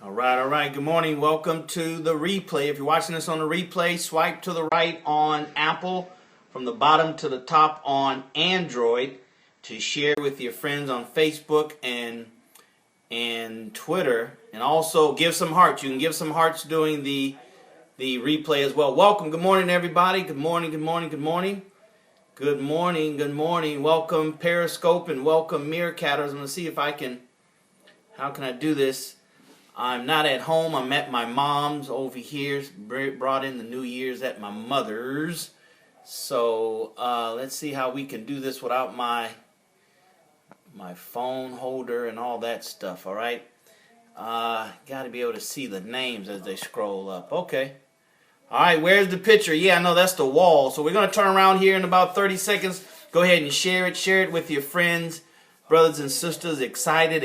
All right. Good morning. Welcome to the replay. If you're watching this on the replay, swipe to the right on Apple, from the bottom to the top on Android, to share with your friends on Facebook and Twitter, and also give some hearts. You can give some hearts during the replay as well. Welcome. Good morning, everybody. Good morning. Good morning. Good morning. Good morning. Good morning. Welcome Periscope and welcome Meerkatters. I'm going to see if I can. How can I do this? I'm not at home. I'm at my mom's over here. Brought in the New Year's at my mother's. So let's see how we can do this without my phone holder and all that stuff. All right. Got to be able to see the names as they scroll up. Okay. All right. Where's the picture? Yeah, I know that's the wall. So we're going to turn around here in about 30 seconds. Go ahead and share it. Share it with your friends, brothers and sisters. Excited.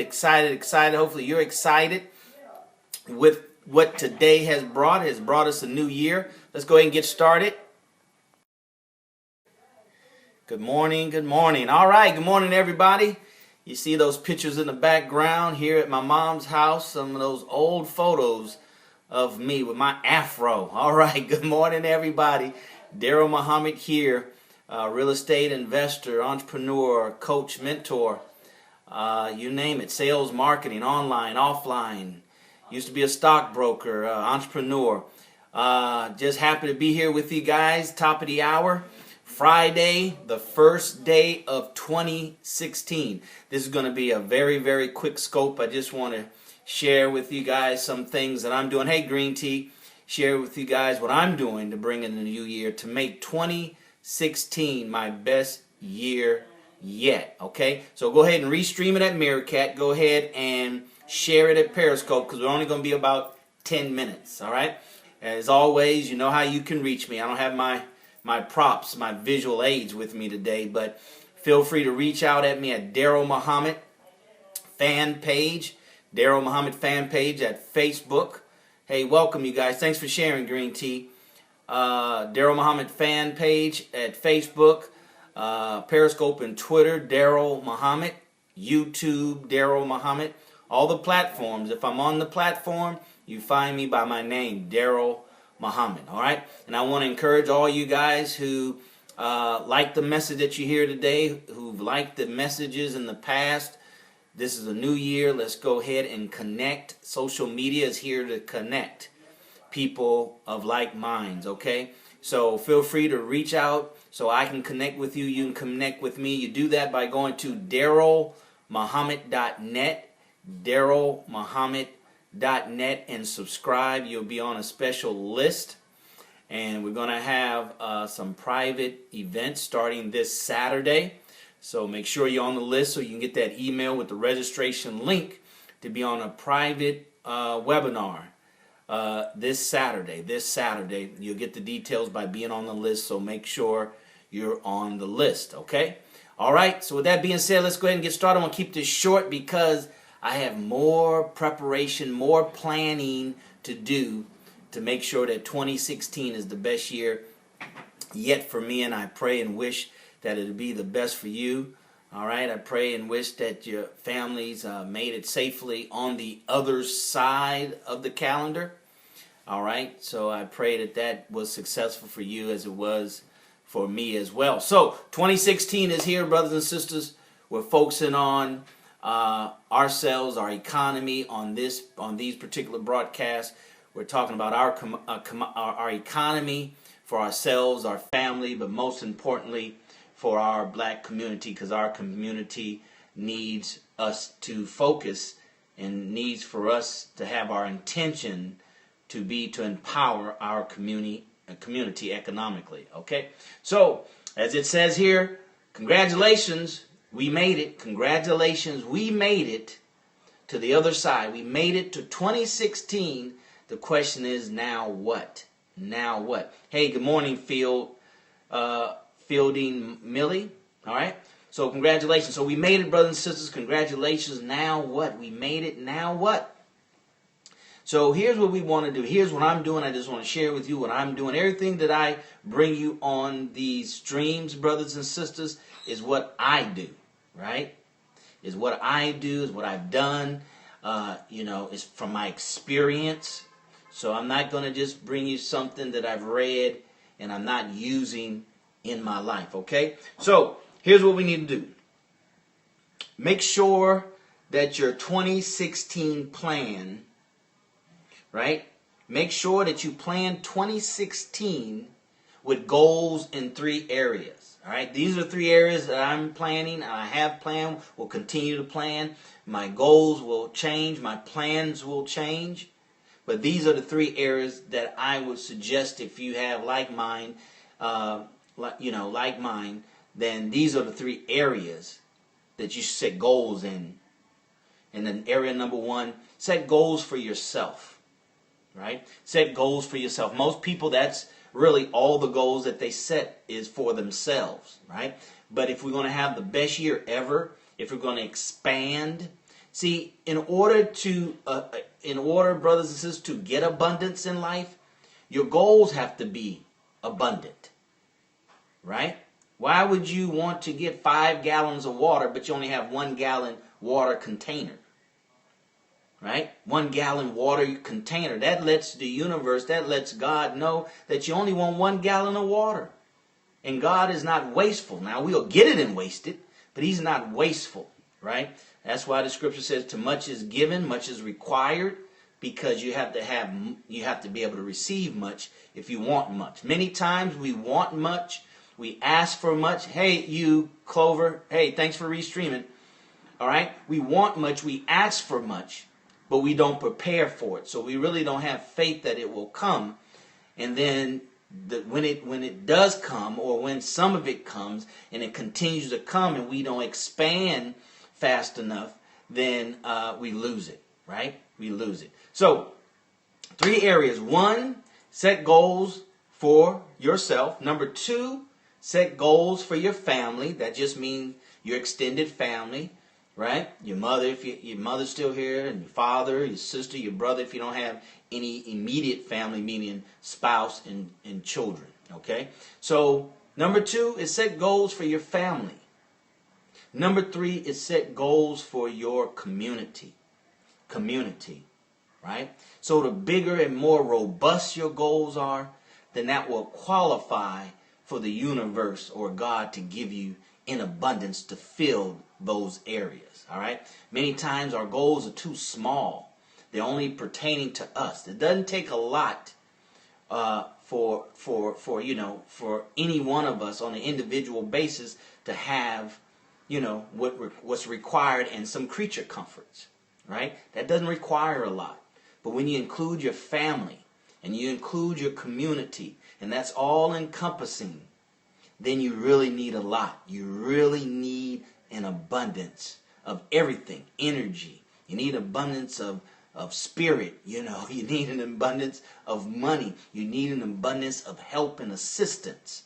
Hopefully you're excited with what today has brought us a new year. Let's go ahead and get started. Good morning. Good morning. All right. Good morning, everybody. You see those pictures in the background here at my mom's house, some of those old photos of me with my afro. All right. Good morning, everybody. DarrellMuhammad here, real estate investor, entrepreneur, coach, mentor, you name it, sales, marketing, online, offline. Used to be a stockbroker, entrepreneur. Just happy to be here with you guys. Top of the hour. Friday, the first day of 2016. This is going to be a very, very quick scope. I just want to share with you guys some things that I'm doing. Hey, Green Tea. Share with you guys what I'm doing to bring in the new year to make 2016 my best year yet. Okay? So go ahead and restream it at Meerkat. Go ahead and share it at Periscope because we're only going to be about 10 minutes, all right? As always, you know how you can reach me. I don't have my props, my visual aids with me today, but feel free to reach out at me at DarrellMuhammad fan page, DarrellMuhammad fan page at Facebook. Hey, welcome you guys. Thanks for sharing, Green Tea. DarrellMuhammad fan page at Facebook, Periscope and Twitter, DarrellMuhammad, YouTube, DarrellMuhammad. All the platforms. If I'm on the platform, you find me by my name, DarrellMuhammad. All right? And I want to encourage all you guys who like the message that you hear today, who've liked the messages in the past. This is a new year. Let's go ahead and connect. Social media is here to connect people of like minds, okay? So feel free to reach out so I can connect with you. You can connect with me. You do that by going to DarrellMuhammad.net. DarrellMuhammad.net and subscribe. You'll be on a special list, and we're going to have some private events starting this Saturday, so make sure you're on the list so you can get that email with the registration link to be on a private webinar this Saturday. You'll get the details by being on the list, so make sure you're on the list. Okay, all right, so with that being said, let's go ahead and get started. I'm going to keep this short because I have more preparation, more planning to do to make sure that 2016 is the best year yet for me, and I pray and wish that it'll be the best for you. All right, I pray and wish that your families made it safely on the other side of the calendar. All right, so I pray that was successful for you as it was for me as well. So 2016 is here, brothers and sisters. We're focusing on ourselves, our economy on these particular broadcasts. We're talking about our economy for ourselves, our family, but most importantly for our black community, because our community needs us to focus and needs for us to have our intention to be to empower our community economically. Okay, so as it says here, congratulations. We made it. Congratulations. We made it to the other side. We made it to 2016. The question is, now what? Now what? Hey, good morning, Fielding Millie. All right. So congratulations. So we made it, brothers and sisters. Congratulations. Now what? We made it. Now what? So here's what we want to do. Here's what I'm doing. I just want to share with you what I'm doing. Everything that I bring you on these streams, brothers and sisters, is what I do. Right? Is what I do, is what I've done. it's from my experience. So I'm not going to just bring you something that I've read and I'm not using in my life, okay? So here's what we need to do. Make sure that your 2016 plan, right? Make sure that you plan 2016 with goals in 3 areas. All right, these are 3 areas that I'm planning. I have planned, will continue to plan. My goals will change. My plans will change. But these are the 3 areas that I would suggest if you have like mine, then these are the 3 areas that you set goals in. And then area number 1, set goals for yourself. Right? Set goals for yourself. Most people, that's really all the goals that they set is for themselves, right? But if we're going to have the best year ever, if we're going to expand, see, in order, brothers and sisters, to get abundance in life, your goals have to be abundant, right? Why would you want to get 5 gallons of water, but you only have 1 gallon water container? Right? 1 gallon water container. That lets the universe, that lets God know that you only want 1 gallon of water. And God is not wasteful. Now, we'll get it and waste it, but He's not wasteful. Right? That's why the scripture says, to much is given, much is required, because you have to be able to receive much if you want much. Many times we want much, we ask for much. Hey, you, Clover, hey, thanks for restreaming. All right? We want much, we ask for much, but we don't prepare for it. So we really don't have faith that it will come. And then when it does come, or when some of it comes and it continues to come and we don't expand fast enough, then we lose it, right? We lose it. So 3 areas. 1, set goals for yourself. Number 2, set goals for your family. That just means your extended family. Right? Your mother, if your mother's still here, and your father, your sister, your brother, if you don't have any immediate family, meaning spouse and children. Okay? So, number 2 is set goals for your family. Number 3 is set goals for your community. Community. Right? So, the bigger and more robust your goals are, then that will qualify for the universe or God to give you in abundance to fill those areas. All right. Many times our goals are too small. They're only pertaining to us. It doesn't take a lot for any one of us on an individual basis to have what's required and some creature comforts. Right. That doesn't require a lot. But when you include your family and you include your community, and that's all encompassing, then you really need a lot. You really need an abundance of everything. Energy. You need abundance of spirit. You need an abundance of money. You need an abundance of help and assistance.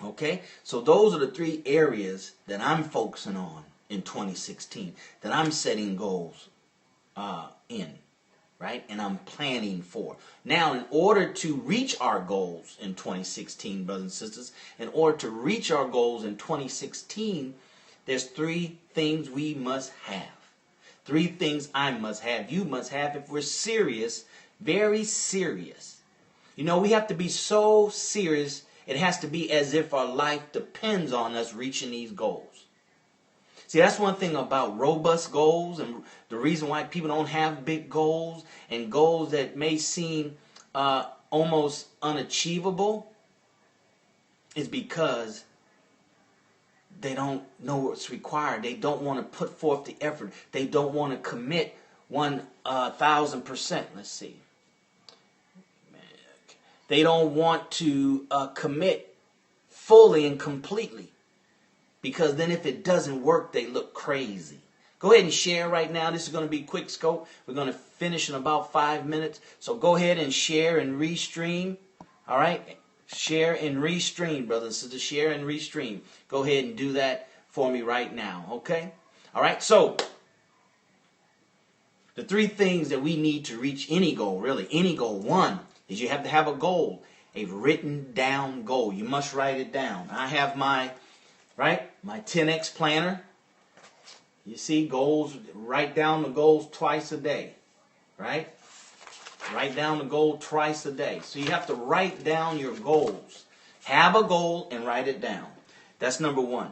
Okay? So those are the 3 areas that I'm focusing on in 2016, that I'm setting goals in. Right? And I'm planning for. Now, in order to reach our goals in 2016, brothers and sisters, in order to reach our goals in 2016, there's 3 things we must have. 3 things I must have, you must have if we're serious, very serious. We have to be so serious, it has to be as if our life depends on us reaching these goals. See, that's one thing about robust goals, and the reason why people don't have big goals and goals that may seem almost unachievable is because they don't know what's required. They don't want to put forth the effort. They don't want to commit 1,000%. Let's see. They don't want to commit fully and completely. Because then if it doesn't work, they look crazy. Go ahead and share right now. This is going to be quick scope. We're going to finish in about 5 minutes. So go ahead and share and restream. All right? Share and restream, brothers and sisters. Share and restream. Go ahead and do that for me right now. Okay? All right? So, the 3 things that we need to reach any goal, really, any goal. 1 is you have to have a goal, a written down goal. You must write it down. I have my 10X planner. You see, goals, write down the goals twice a day, right? Write down the goal twice a day. So you have to write down your goals. Have a goal and write it down. That's number one.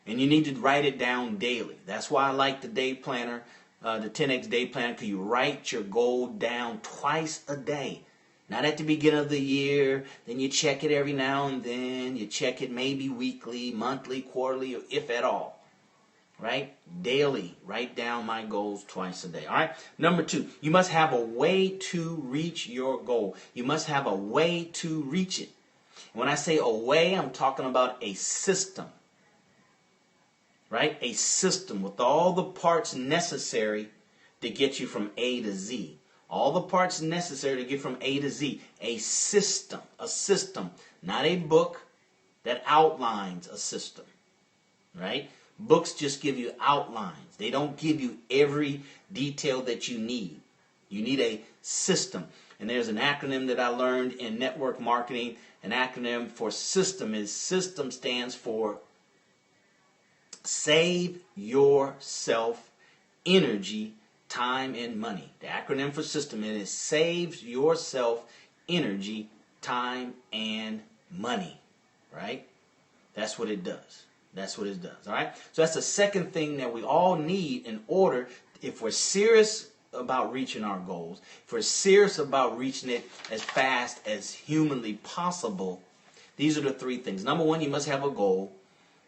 And you need to write it down daily. That's why I like the day planner, the 10X day planner, because you write your goal down twice a day. Not at the beginning of the year, then you check it every now and then. You check it maybe weekly, monthly, quarterly, or if at all. Right? Daily. Write down my goals twice a day. All right? Number two, you must have a way to reach your goal. You must have a way to reach it. When I say a way, I'm talking about a system. Right? A system with all the parts necessary to get you from A to Z. All the parts necessary to get from A to Z. A system. A system. Not a book that outlines a system. Right? Books just give you outlines. They don't give you every detail that you need. You need a system. And there's an acronym that I learned in network marketing. An acronym for system is system stands for save yourself energy, time, and money. The acronym for system is saves yourself energy, time, and money. Right? That's what it does. That's what it does. All right? So that's the second thing that we all need in order, if we're serious about reaching our goals, if we're serious about reaching it as fast as humanly possible, these are the three things. Number one, you must have a goal.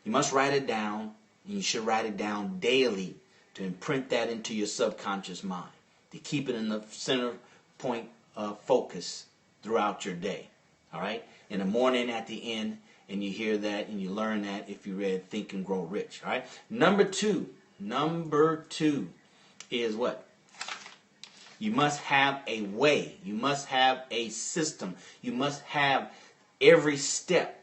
You must write it down. And you should write it down daily to imprint that into your subconscious mind, to keep it in the center point of focus throughout your day. All right? In the morning, at the end, and you hear that and you learn that if you read Think and Grow Rich. All right? Number two is what? You must have a way. You must have a system. You must have every step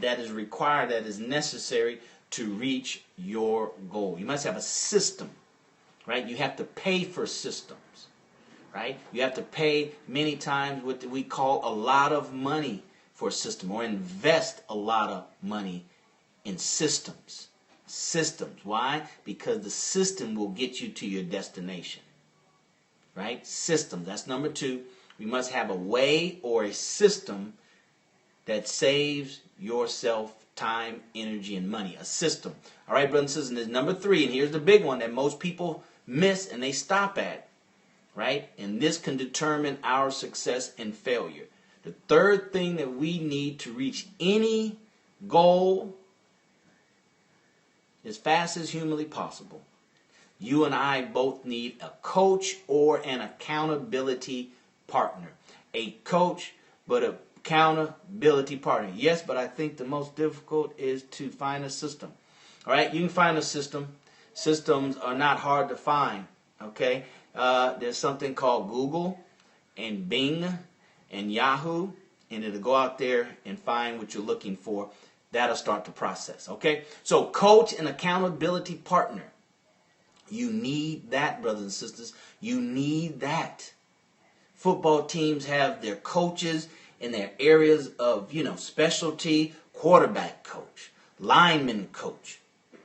that is required, that is necessary to reach your goal. You must have a system, right? You have to pay for systems, right? You have to pay many times what we call a lot of money for a system, or invest a lot of money in systems. Systems. Why? Because the system will get you to your destination. Right? System. That's number two. We must have a way or a system that saves yourself time, energy, and money. A system. All right, brothers and sisters. And there's number three, and here's the big one that most people miss and they stop at. Right? And this can determine our success and failure. The third thing that we need to reach any goal as fast as humanly possible, you and I both need a coach or an accountability partner. A coach, but an accountability partner. Yes, but I think the most difficult is to find a system. All right, you can find a system. Systems are not hard to find. Okay, there's something called Google and Bing and Yahoo, and it'll go out there and find what you're looking for. That'll start the process. Okay, so coach and accountability partner. You need that, brothers and sisters. You need that. Football teams have their coaches in their areas of, specialty. Quarterback coach, lineman coach,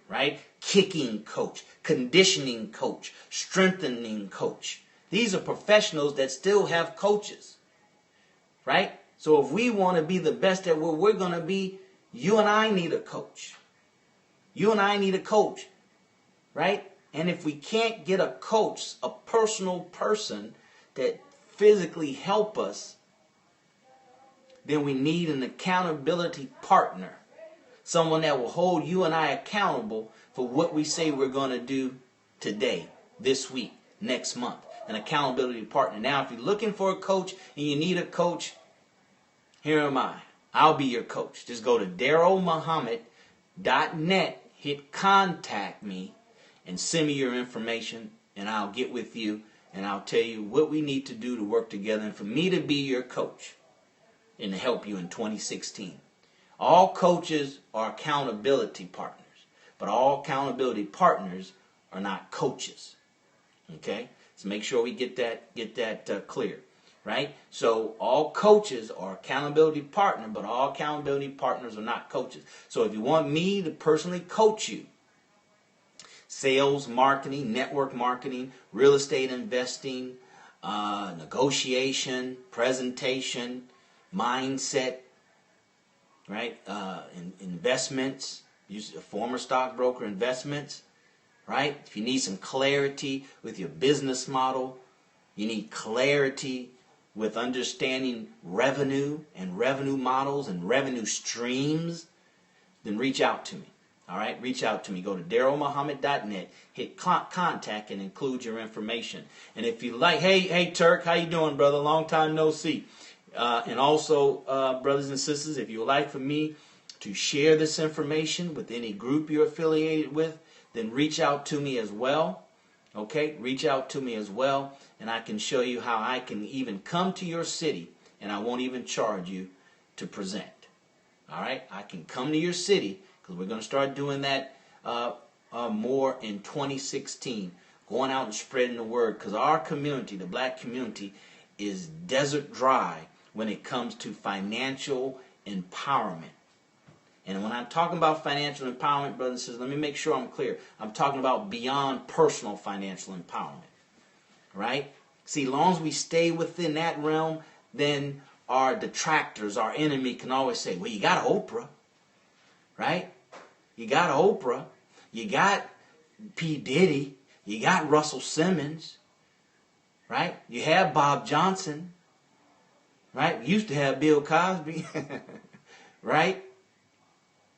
right? Kicking coach, conditioning coach, strengthening coach. These are professionals that still have coaches, right? So if we want to be the best at what we're going to be, you and I need a coach. You and I need a coach, right? And if we can't get a coach, a personal person that physically help us, then we need an accountability partner. Someone that will hold you and I accountable for what we say we're going to do today, this week, next month. An accountability partner. Now, if you're looking for a coach and you need a coach, here am I. I'll be your coach. Just go to DarrellMuhammad.net, hit contact me, and send me your information, and I'll get with you, and I'll tell you what we need to do to work together and for me to be your coach and to help you in 2016. All coaches are accountability partners, but all accountability partners are not coaches. Okay? So make sure we get that clear, right? So all coaches are accountability partner, but all accountability partners are not coaches. So if you want me to personally coach you, sales, marketing, network marketing, real estate investing, negotiation, presentation, mindset, right? Investments, use a former stockbroker, investments, right? If you need some clarity with your business model, you need clarity with understanding revenue and revenue models and revenue streams, then reach out to me. All right, reach out to me. Go to DarrellMuhammad.net, hit contact, and include your information. And if you like, hey Turk, how you doing, brother? Long time no see. And also, brothers and sisters, if you would like for me to share this information with any group you're affiliated with, then reach out to me as well. Okay, reach out to me as well, and I can show you how I can even come to your city, and I won't even charge you to present. All right, I can come to your city, because we're going to start doing that more in 2016, going out and spreading the word, because our community, the black community, is desert dry when it comes to financial empowerment. And when I'm talking about financial empowerment, brothers and sisters, let me make sure I'm clear. I'm talking about beyond personal financial empowerment, right? See, as long as we stay within that realm, then our detractors, our enemy, can always say, well, you got Oprah, right? You got Oprah. You got P. Diddy. You got Russell Simmons, right? You have Bob Johnson, right? We used to have Bill Cosby, right?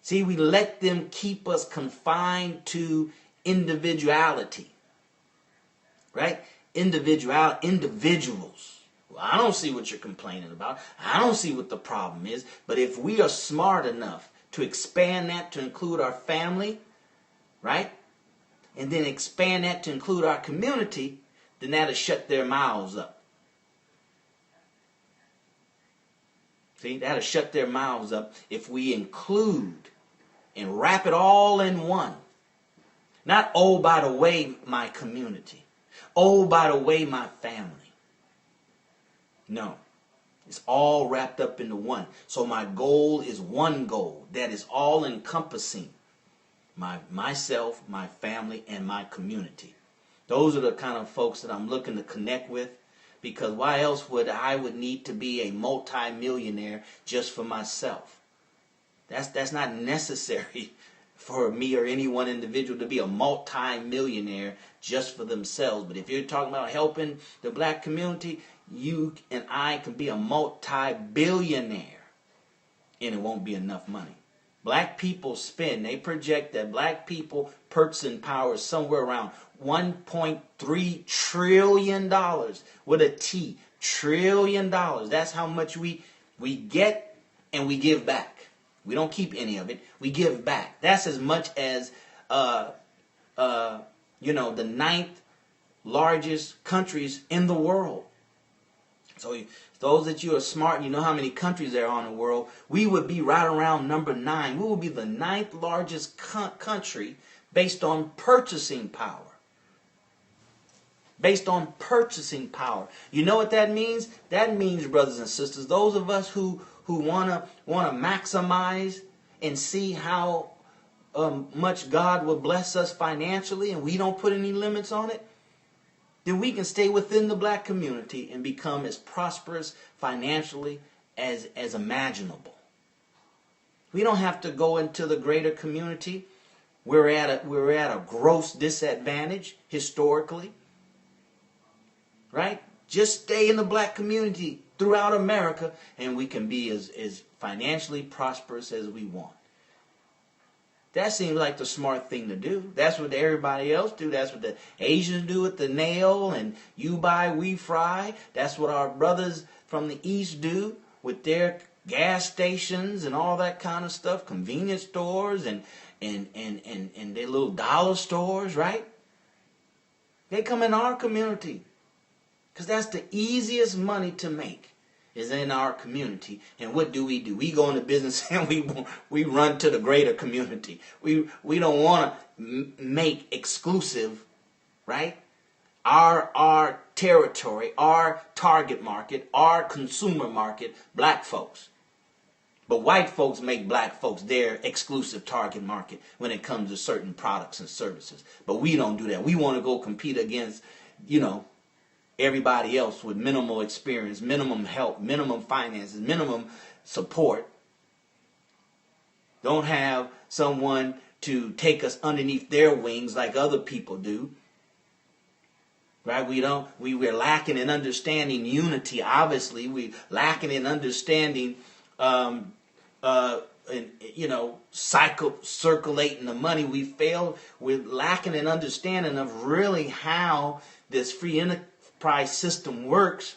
See, we let them keep us confined to individuality, right? Individuals. Well, I don't see what you're complaining about. I don't see what the problem is. But if we are smart enough to expand that to include our family, right? And then expand that to include our community, then that'll shut their mouths up. See, that'll shut their mouths up if we include and wrap it all in one. Not, oh, by the way, my community. Oh, by the way, my family. No. It's all wrapped up into one. So my goal is one goal that is all encompassing myself, my family, and my community. Those are the kind of folks that I'm looking to connect with, because why else would I need to be a multi-millionaire just for myself? That's not necessary for me or any one individual to be a multi-millionaire just for themselves. But if you're talking about helping the black community, you and I can be a multi-billionaire, and it won't be enough money. Black people they project that black people purchasing power is somewhere around $1.3 trillion with a T, trillion dollars. That's how much we get and we give back. We don't keep any of it. We give back. That's as much as, the 9th largest countries in the world. So those that you are smart, you know how many countries there are in the world. We would be right around number 9. We would be the 9th largest country based on purchasing power. Based on purchasing power. You know what that means? That means, brothers and sisters, those of us who want to maximize and see how much God will bless us financially, and we don't put any limits on it, then we can stay within the black community and become as prosperous financially as imaginable. We don't have to go into the greater community. We're at a gross disadvantage historically, right? Just stay in the black community throughout America, and we can be as financially prosperous as we want. That seems like the smart thing to do. That's what everybody else do. That's what the Asians do with the nail and you buy, we fry. That's what our brothers from the East do with their gas stations and all that kind of stuff, convenience stores and their little dollar stores, right? They come in our community because that's the easiest money to make, is in our community. And what do? We go into business and we run to the greater community. We don't want to make exclusive, right? Our territory, our target market, our consumer market, black folks. But white folks make black folks their exclusive target market when it comes to certain products and services. But we don't do that. We want to go compete against, everybody else with minimal experience, minimum help, minimum finances, minimum support. Don't have someone to take us underneath their wings like other people do. Right? We're lacking in understanding unity. Obviously, we're lacking in understanding circulating the money. We're lacking in understanding of really how this free enterprise system works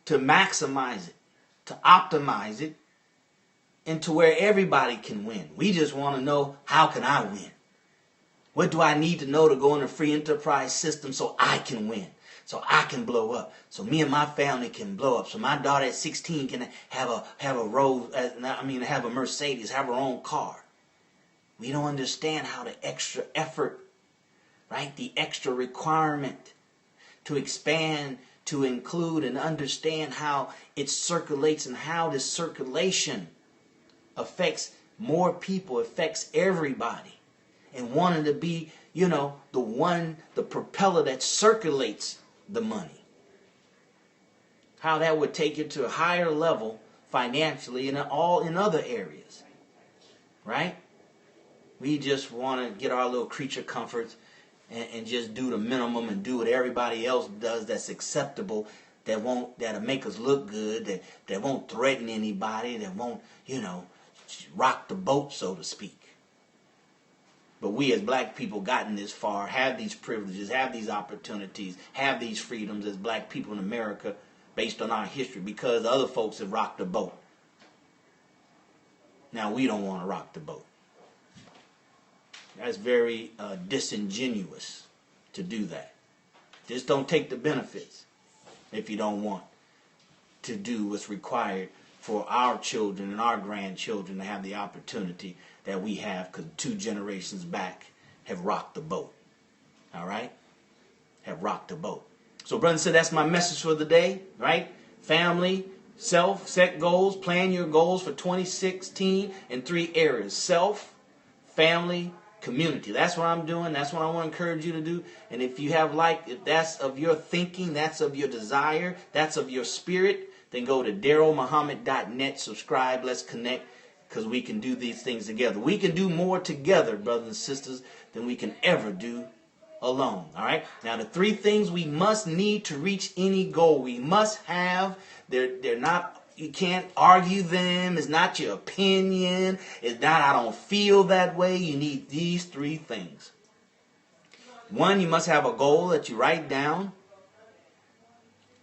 to maximize it, to optimize it, and to where everybody can win. We just want to know, how can I win? What do I need to know to go in a free enterprise system so I can win? So I can blow up. So me and my family can blow up. So my daughter at 16 can have a Mercedes, have her own car. We don't understand how the extra effort, right? The extra requirement to expand, to include and understand how it circulates and how this circulation affects more people, affects everybody. And wanting to be, the propeller that circulates the money. How that would take you to a higher level financially and all in other areas. Right? We just want to get our little creature comforts and just do the minimum and do what everybody else does that's acceptable, that'll make us look good, that won't threaten anybody, that won't, rock the boat, so to speak. But we as black people gotten this far, have these privileges, have these opportunities, have these freedoms as black people in America based on our history because other folks have rocked the boat. Now we don't want to rock the boat. That's very disingenuous to do that. Just don't take the benefits if you don't want to do what's required for our children and our grandchildren to have the opportunity that we have, because 2 generations back have rocked the boat. All right? Have rocked the boat. So, brothers and sisters, that's my message for the day, right? Family, self, set goals, plan your goals for 2016 in 3 areas. Self, family, community. That's what I'm doing. That's what I want to encourage you to do. And if you have if that's of your thinking, that's of your desire, that's of your spirit, then go to DarrellMuhammad.net, subscribe, let's connect, because we can do these things together. We can do more together, brothers and sisters, than we can ever do alone. All right? Now, the 3 things we must need to reach any goal, we must have, they're not, you can't argue them. It's not your opinion. It's not, I don't feel that way. You need these 3 things. 1, you must have a goal that you write down,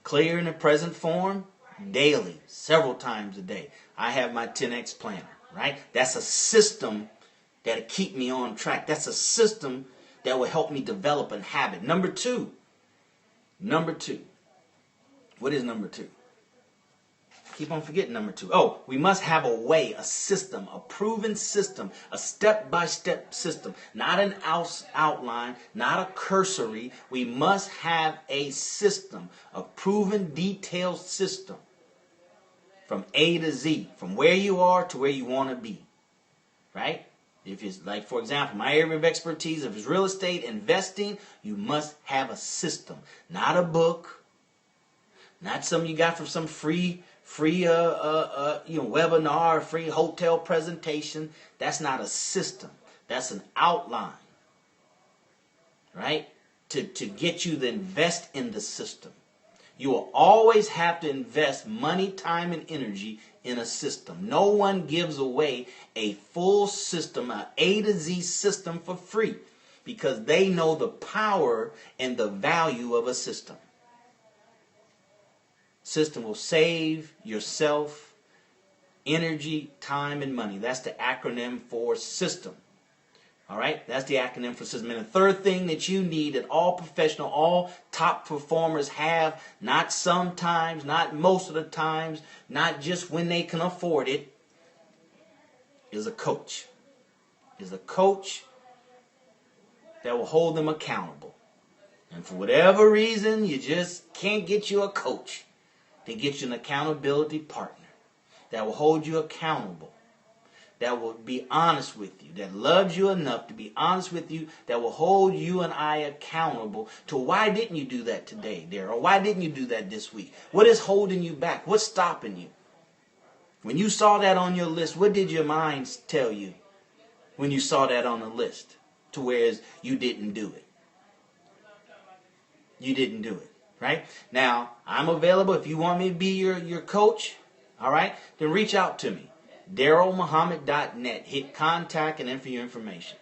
clear in the present form, daily, several times a day. I have my 10X planner, right? That's a system that'll keep me on track. That's a system that will help me develop a habit. Number two. What is number 2? Keep on forgetting number 2. Oh, we must have a way, a system, a proven system, a step-by-step system, not an outline, not a cursory. We must have a system, a proven, detailed system from A to Z, from where you are to where you want to be, right? If it's like, for example, my area of expertise, if it's real estate investing, you must have a system, not a book, not something you got from some free webinar, free hotel presentation. That's not a system. That's an outline, right? To get you to invest in the system. You will always have to invest money, time, and energy in a system. No one gives away a full system, an A to Z system for free, because they know the power and the value of a system. System will save yourself energy, time, and money. That's the acronym for system. All right, that's the acronym for system. And the third thing that you need, that all professional, all top performers have, not sometimes, not most of the times, not just when they can afford it, is a coach. Is a coach that will hold them accountable. And for whatever reason, you just can't get you a coach. They get you an accountability partner. that will hold you accountable, that will be honest with you, that loves you enough to be honest with you, that will hold you and I accountable to why didn't you do that today, Darrell? Why didn't you do that this week? What is holding you back? What's stopping you? When you saw that on your list, what did your mind tell you when you saw that on the list? To whereas you didn't do it. You didn't do it, right? Now, I'm available if you want me to be your coach, all right? Then reach out to me. DarrellMuhammad.net. Hit contact and enter your information.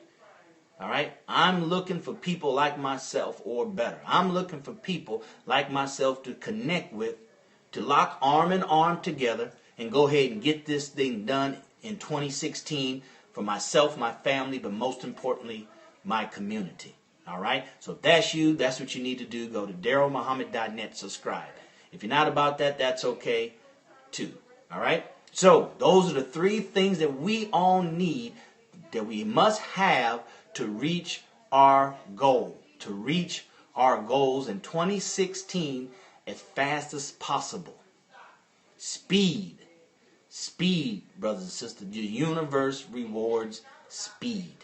All right? I'm looking for people like myself or better. I'm looking for people like myself to connect with, to lock arm in arm together and go ahead and get this thing done in 2016 for myself, my family, but most importantly, my community. All right? So if that's you, that's what you need to do. Go to DarrellMuhammad.net, subscribe. If you're not about that, that's okay too. All right? So those are the 3 things that we all need, that we must have to reach our goal, to reach our goals in 2016 as fast as possible. Speed. Speed, brothers and sisters. The universe rewards speed.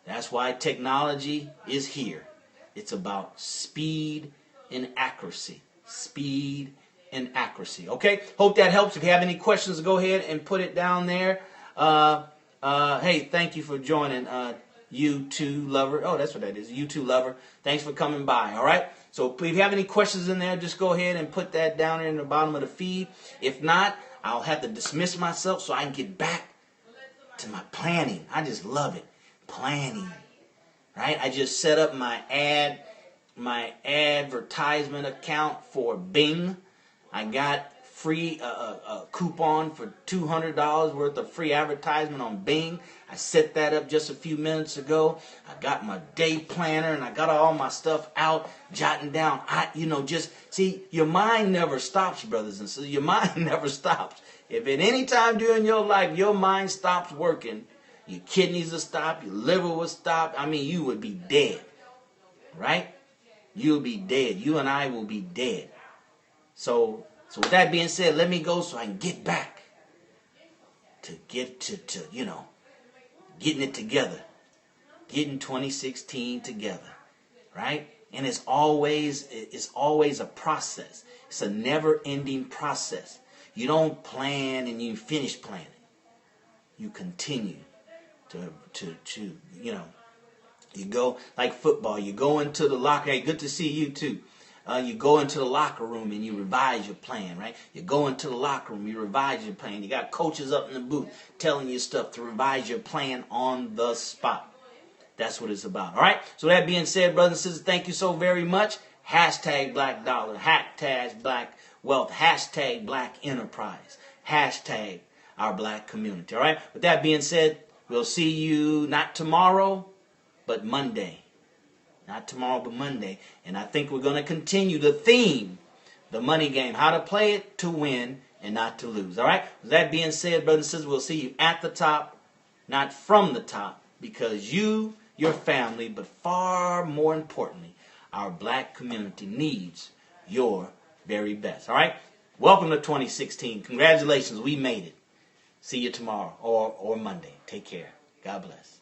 That's why technology is here. It's about speed and accuracy. Speed and accuracy. Okay? Hope that helps. If you have any questions, go ahead and put it down there. Hey, thank you for joining U2 Lover. Oh, that's what that is. U2 Lover. Thanks for coming by. All right? So if you have any questions in there, just go ahead and put that down there in the bottom of the feed. If not, I'll have to dismiss myself so I can get back to my planning. I just love it. Planning. Right? I just set up my advertisement account for Bing. I got free a coupon for $200 worth of free advertisement on Bing. I set that up just a few minutes ago. I got my day planner and I got all my stuff out, jotting down. See, your mind never stops, brothers and sisters. Your mind never stops. If at any time during your life your mind stops working, your kidneys will stop, your liver will stop. I mean, you would be dead. Right? You'll be dead. You and I will be dead. So with that being said, let me go so I can get back to getting it together. Getting 2016 together. Right? And it's always a process. It's a never-ending process. You don't plan and you finish planning. You continue to you go like football. You go into the locker. Hey, good to see you too. You go into the locker room and you revise your plan, right? You go into the locker room, you revise your plan. You got coaches up in the booth telling you stuff to revise your plan on the spot. That's what it's about, all right? So that being said, brothers and sisters, thank you so very much. Hashtag Black Dollar, hashtag Black Wealth, hashtag Black Enterprise, hashtag our Black community, all right? With that being said, we'll see you not tomorrow, but Monday. Not tomorrow, but Monday. And I think we're going to continue the theme, the money game, how to play it to win and not to lose. All right? With that being said, brothers and sisters, we'll see you at the top, not from the top, because you, your family, but far more importantly, our Black community needs your very best. All right? Welcome to 2016. Congratulations. We made it. See you tomorrow or Monday. Take care. God bless.